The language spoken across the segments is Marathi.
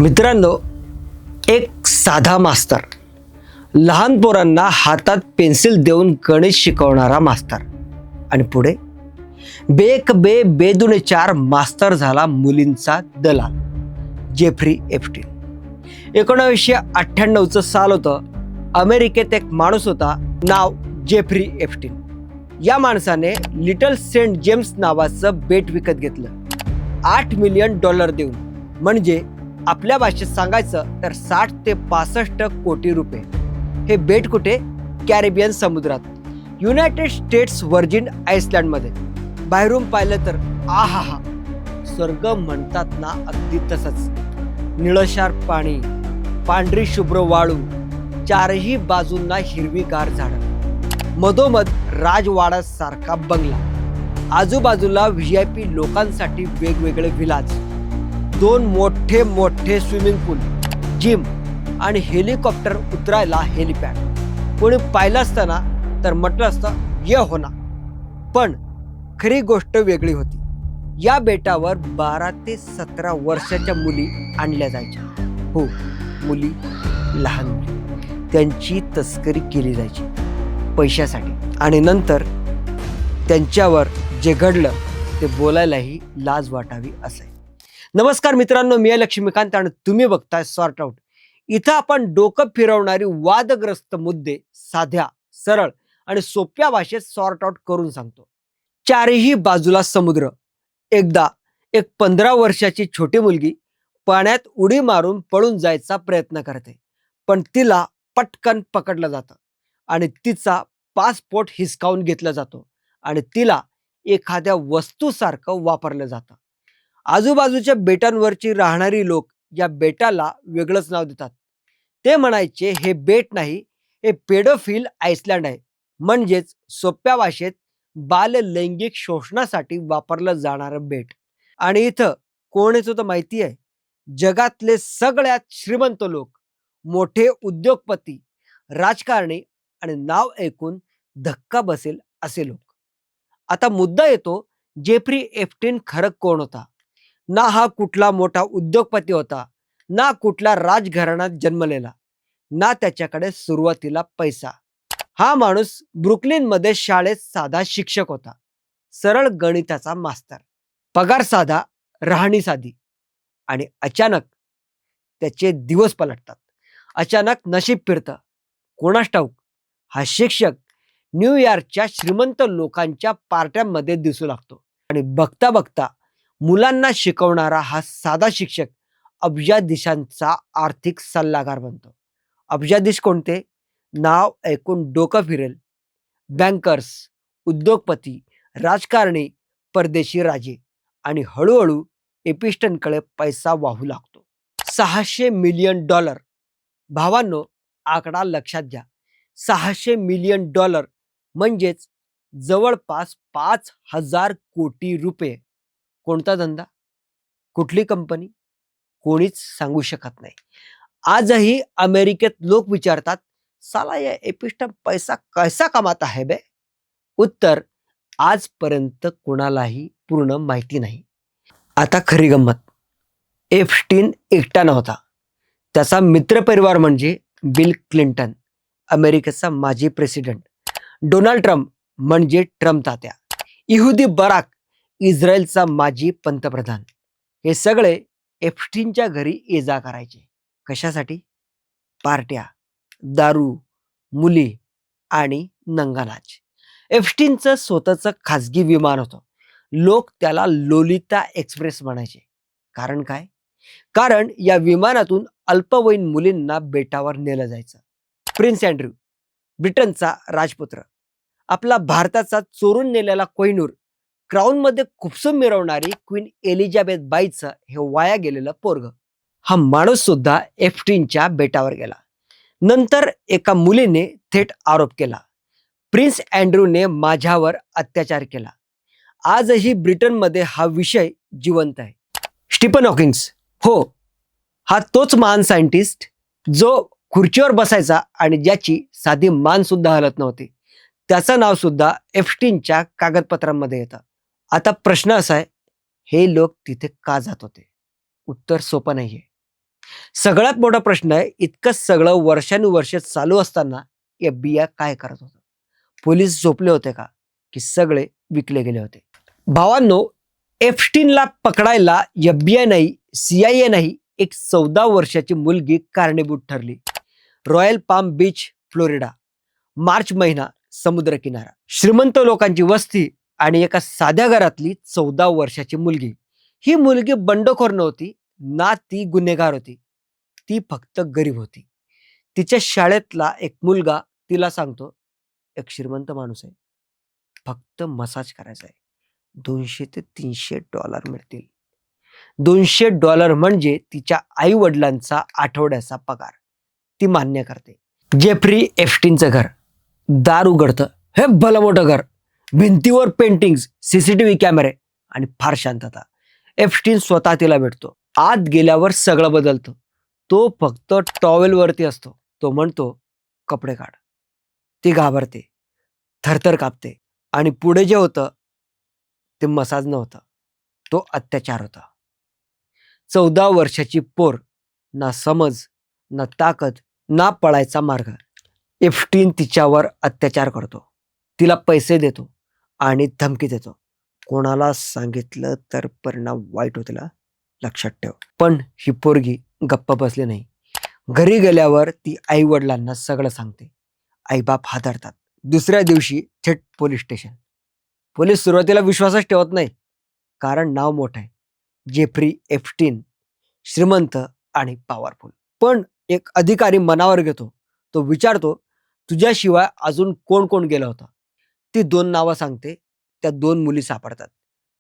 मित्रांनो, एक साधा मास्तर, लहान पोरांना हातात पेन्सिल देऊन गणित शिकवणारा मास्तर, आणि पुढे बेक बे बेदुने चार मास्तर झाला मुलींचा दलाल, जेफ्री एप्स्टीन. 1998चं साल होतं. अमेरिकेत एक माणूस होता, नाव जेफ्री एप्स्टीन. या माणसाने लिटल सेंट जेम्स नावाचं बेट विकत घेतलं, $8 मिलियन देऊन. म्हणजे आपल्या भाषेत सांगायचं तर 60 ते 65 कोटी रुपये. हे बेट कुठे? कॅरिबियन समुद्रात, युनायटेड स्टेट्स व्हर्जिन आयसलँडमध्ये. बाहेरून पाहिलं तर आहा, स्वर्ग म्हणतात ना, अगदी तसंच. निळशार पाणी, पांढरी शुभ्र वाळू, चारही बाजूंना हिरवीगार झाडं, मधोमध राजवाड्यासारखा बंगला, आजूबाजूला VIP लोकांसाठी वेगवेगळे विलाज, 2 मोठे मोठे स्विमिंग पूल, जिम आणि हेलिकॉप्टर उतरायला हेलिपॅड. कोणी पाहिलं असताना तर म्हटलं असतं ये हो ना. पण खरी गोष्ट वेगळी होती. या बेटावर 12 ते 17 वर्षाच्या मुली आणल्या जायच्या. हो, मुली, लहान मुली. त्यांची तस्करी केली जायची पैशासाठी, आणि नंतर त्यांच्यावर जे घडलं ते बोलायलाही लाज वाटावी असं. नमस्कार मित्रांनो, मी लक्ष्मीकांत आणि तुम्ही बघताय सॉर्ट आउट. इथं आपण डोकं फिरवणारी वादग्रस्त मुद्दे साध्या, सरळ आणि सोप्या भाषेत सॉर्ट आउट करून सांगतो. चारही बाजूला समुद्र. एकदा एक 15 वर्षाची छोटी मुलगी पाण्यात उडी मारून पळून जायचा प्रयत्न करते, पण तिला पटकन पकडलं जातं आणि तिचा पासपोर्ट हिसकावून घेतला जातो आणि तिला एखाद्या वस्तूसारखं वापरलं जातं. आजूबाजूच्या बेटांवरची राहणारी लोक या बेटाला वेगळंच नाव देतात. ते म्हणायचे हे बेट नाही, हे पेडोफिल आयसलँड आहे. म्हणजेच सोप्या भाषेत बाल लैंगिक शोषणासाठी वापरलं जाणारं बेट. आणि इथं कोण येत होतं माहिती आहे? जगातले सगळ्यात श्रीमंत लोक, मोठे उद्योगपती, राजकारणी आणि नाव ऐकून धक्का बसेल असे लोक. आता मुद्दा येतो, जेफ्री एप्स्टीन खरं कोण होता? ना हा कुठला मोठा उद्योगपती होता, ना कुठला राजघराण्यात जन्मलेला, ना त्याच्याकडे सुरुवातीला पैसा. हा माणूस ब्रुकलिनमध्ये शाळेत साधा शिक्षक होता, सरळ गणिताचा मास्तर, पगार साधा, राहणी साधी. आणि अचानक त्याचे दिवस पलटतात. अचानक नशीब फिरतं. कोणास ठाऊक? हा शिक्षक न्यूयॉर्कच्या श्रीमंत लोकांच्या पार्ट्यांमध्ये दिसू लागतो, आणि बघता बघता मुलांना शिकवणारा हा साधा शिक्षक अब्जाधीशांचा आर्थिक सल्लागार बनतो. अब्जाधीश कोणते? नाव ऐकून डोकं फिरेल. बँकर्स, उद्योगपती, राजकारणी, परदेशी राजे. आणि हळूहळू एप्स्टीनकडे पैसा वाहू लागतो. $600 मिलियन. भावांनो, आकडा लक्षात घ्या. $600 मिलियन म्हणजेच जवळपास 5,000 कोटी रुपये. कोणता धंदा, कुठली कंपनी? कोणीच सांगू शकत नाही. आजही अमेरिकेत लोक विचारतात, साला या एप्स्टीन पैसा कैसा कमाता है बे? उत्तर आजपर्यंत कोणालाही पूर्ण माहिती नाही. आता खरी गंमत. एप्स्टीन एकटा नव्हता. त्याचा मित्रपरिवार म्हणजे बिल क्लिंटन, अमेरिकेचा माजी प्रेसिडेंट, डोनाल्ड ट्रम्प म्हणजे ट्रम्प तात्या, यहुदी बराक, इस्रायलचा माजी पंतप्रधान. हे सगळे एप्स्टीनच्या घरी ये जा करायचे. कशासाठी? पार्ट्या, दारू, मुली आणि नंगानाच. एप्स्टीनचं स्वतःचं खाजगी विमान होतं. लोक त्याला लोलिता एक्सप्रेस म्हणायचे. कारण काय? कारण या विमानातून अल्पवयीन मुलींना बेटावर नेलं जायचं. प्रिन्स अँड्रू, ब्रिटनचा राजपुत्र, आपला भारताचा चोरून नेलेला कोहिनूर, क्राऊनमध्ये खुपसून मिरवणारी क्वीन एलिझाबेथ बाईचं हे वाया गेलेलं पोरग. हा माणूस सुद्धा एप्स्टीनच्या बेटावर गेला. नंतर एका मुलीने थेट आरोप केला, प्रिन्स अँड्रूने माझ्यावर अत्याचार केला. आजही ब्रिटनमध्ये हा विषय जिवंत आहे. स्टीफन हॉकिंग्स, हो, हा तोच महान सायंटिस्ट जो खुर्चीवर बसायचा आणि ज्याची साधी मान सुद्धा हलत नव्हती. त्याचं नाव सुद्धा एप्स्टीनच्या कागदपत्रांमध्ये येतं. आता प्रश्न असा आहे, हे लोक तिथे का जात होते? उत्तर सोपं नाहीये. सगळ्यात मोठा प्रश्न आहे, इतकं सगळं वर्षानुवर्षे चालू असताना FBI काय करत होतं? पोलीस झोपले होते का? की सगळे विकले गेले होते? भावांनो, एप्स्टीनला पकडायला FBI नाही, CIA नाही, एक 14 वर्षाची मुलगी कारणीभूत ठरली. Royal palm beach, Florida. March महिना, समुद्र किनारा. श्रीमंत लोकांची वस्ती आणि एका साध्या घरातली 14 वर्षाची मुलगी. ही मुलगी बंडखोर नव्हती ना, ती गुन्हेगार होती. ती फक्त गरीब होती. तिच्या शाळेतला एक मुलगा तिला सांगतो, एक श्रीमंत माणूस आहे, फक्त मसाज करायचा आहे, $200 ते $300 मिळतील. $200 म्हणजे तिच्या आई वडिलांचा आठवड्याचा पगार. ती मान्य करते. जेफ्री एप्स्टीनचं घर. दार उघडतं, हे भलं मोठं घर, भिंतीवर पेंटिंग्स, CCTV कॅमेरे आणि फार शांतता. एप्स्टीन स्वतः तिला भेटतो. आत गेल्यावर सगळं बदलतं. तो फक्त टॉवेलवरती असतो. तो म्हणतो, कपडे काढ. ती घाबरते, थरथर कापते आणि पुढे जे होतं ते मसाज नव्हतं, तो अत्याचार होता. 14 वर्षाची पोर, ना समज, ना ताकद, ना पळायचा मार्ग. एप्स्टीन तिच्यावर अत्याचार करतो, तिला पैसे देतो आणि धमकी देतो. कोणाला सांगितलं तर परिणाम वाईट होतील, लक्षात ठेव. पण ही पोरगी गप्प बसली नाही. घरी गेल्यावर ती आई वडिलांना सगळं सांगते. आईबाप हादरतात. दुसऱ्या दिवशी थेट पोलीस स्टेशन. पोलीस सुरुवातीला विश्वासच ठेवत नाही, कारण नाव मोठं आहे, जेफ्री एप्स्टीन, श्रीमंत आणि पॉवरफुल. पण एक अधिकारी मनावर घेतो. तो विचारतो, तुझ्याशिवाय अजून कोण कोण गेला होता? ती 2 नावं सांगते. त्या 2 मुली सापडतात.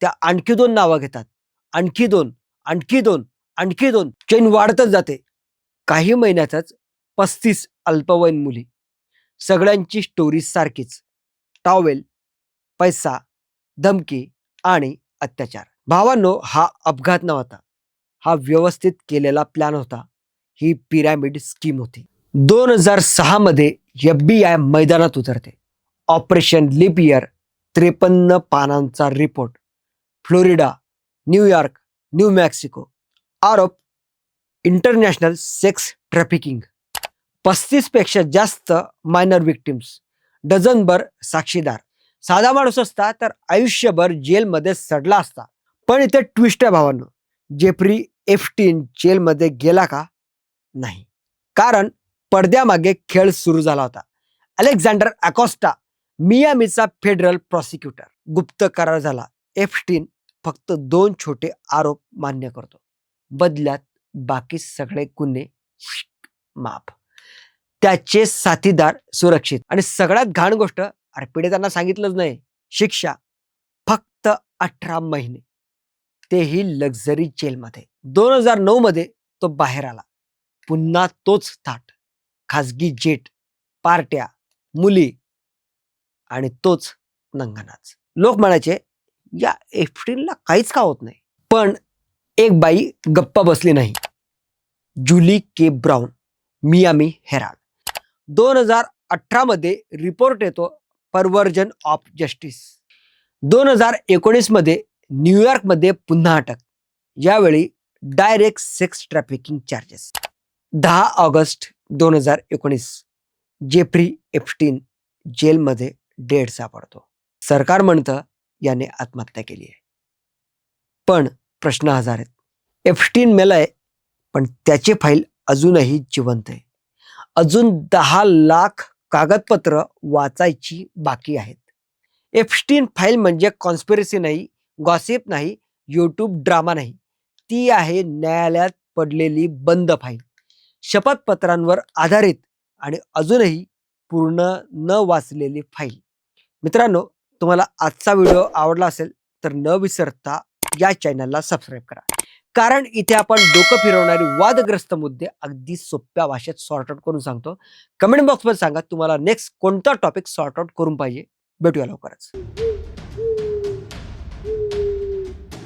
त्या आणखी 2 नावं घेतात. आणखी 2, आणखी 2, आणखी 2. चेन वाढतच जाते. काही महिन्यातच 35 अल्पवयीन मुली. सगळ्यांची स्टोरी सारखीच. टॉवेल, पैसा, धमकी आणि अत्याचार. भावांनो, हा अपघात नव्हता, हा व्यवस्थित केलेला प्लॅन होता. ही पिरॅमिड स्कीम होती. 2006 मध्ये FBI मैदानात उतरते. ऑपरेशन लीप इयर, 53 पानांचा report. Florida, New York, new Mexico. आरोप, इंटरनॅशनल सेक्स ट्रॅफिकिंग. 35 पेक्षा जास्त मायनर विक्टिम्स, डझनभर साक्षीदार. साधा माणूस असता तर आयुष्यभर जेलमध्ये सडला असता. पण इथे ट्विस्ट आहे भावांनो. जेफ्री एप्स्टीन जेलमध्ये गेला का? नाही. कारण पडद्यामागे खेळ सुरू झाला होता. अलेक्झांडर अकोस्टा, मियामीचा फेडरल प्रॉसिक्युटर. गुप्त करार झाला. एप्स्टीन फक्त 2 छोटे आरोप मान्य करतो. बदल्यात बाकी सगळे गुन्हे माफ. त्याचे साथीदार सुरक्षित. आणि सगळ्यात घाण गोष्ट, अरे पीडितांना सांगितलंच नाही. शिक्षा फक्त 18 महिने, तेही लक्झरी जेलमध्ये. 2009 मध्ये तो बाहेर आला. पुन्हा तोच थाट, खाजगी जेट, पार्ट्या, मुली आणि तोच नंगनाच. लोक म्हणायचे, या एप्स्टीनला काहीच का होत नाही. पण एक बाई गप्प बसली नाही. जुली के ब्राउन, मियामी हेराल्ड. 2018 मध्ये रिपोर्ट येतो, परवर्जन ऑफ जस्टिस. 2019 मध्ये न्यूयॉर्कमध्ये पुन्हा अटक. यावेळी direct sex trafficking charges. 10 August 2019 Jeffrey Epstein जेलमध्ये डेड सापडतो. सरकार म्हणतं याने आत्महत्या केली आहे. पण प्रश्न हजार आहेत. एप्स्टीन मेलाय, पण त्याची फाईल अजूनही जिवंत आहे. अजून 10 लाख कागदपत्र वाचायची बाकी आहेत. एप्स्टीन फाईल म्हणजे कॉन्स्पिरसी नाही, गॉसिप नाही, यूट्यूब ड्रामा नाही. ती आहे न्यायालयात पडलेली बंद फाईल, शपथपत्रांवर आधारित आणि अजूनही पूर्ण न वाचलेली फाईल. मित्रांनो, तुम्हाला आजचा व्हिडिओ आवडला असेल तर न विसरता या चॅनलला सबस्क्राईब करा. कारण इथे आपण डोकं फिरवणारे वादग्रस्त मुद्दे अगदी सोप्या भाषेत सॉर्ट आउट करून सांगतो. कमेंट बॉक्समध्ये सांगा तुम्हाला नेक्स्ट कोणता टॉपिक सॉर्ट आउट करून पाहिजे. भेटूया लवकरच.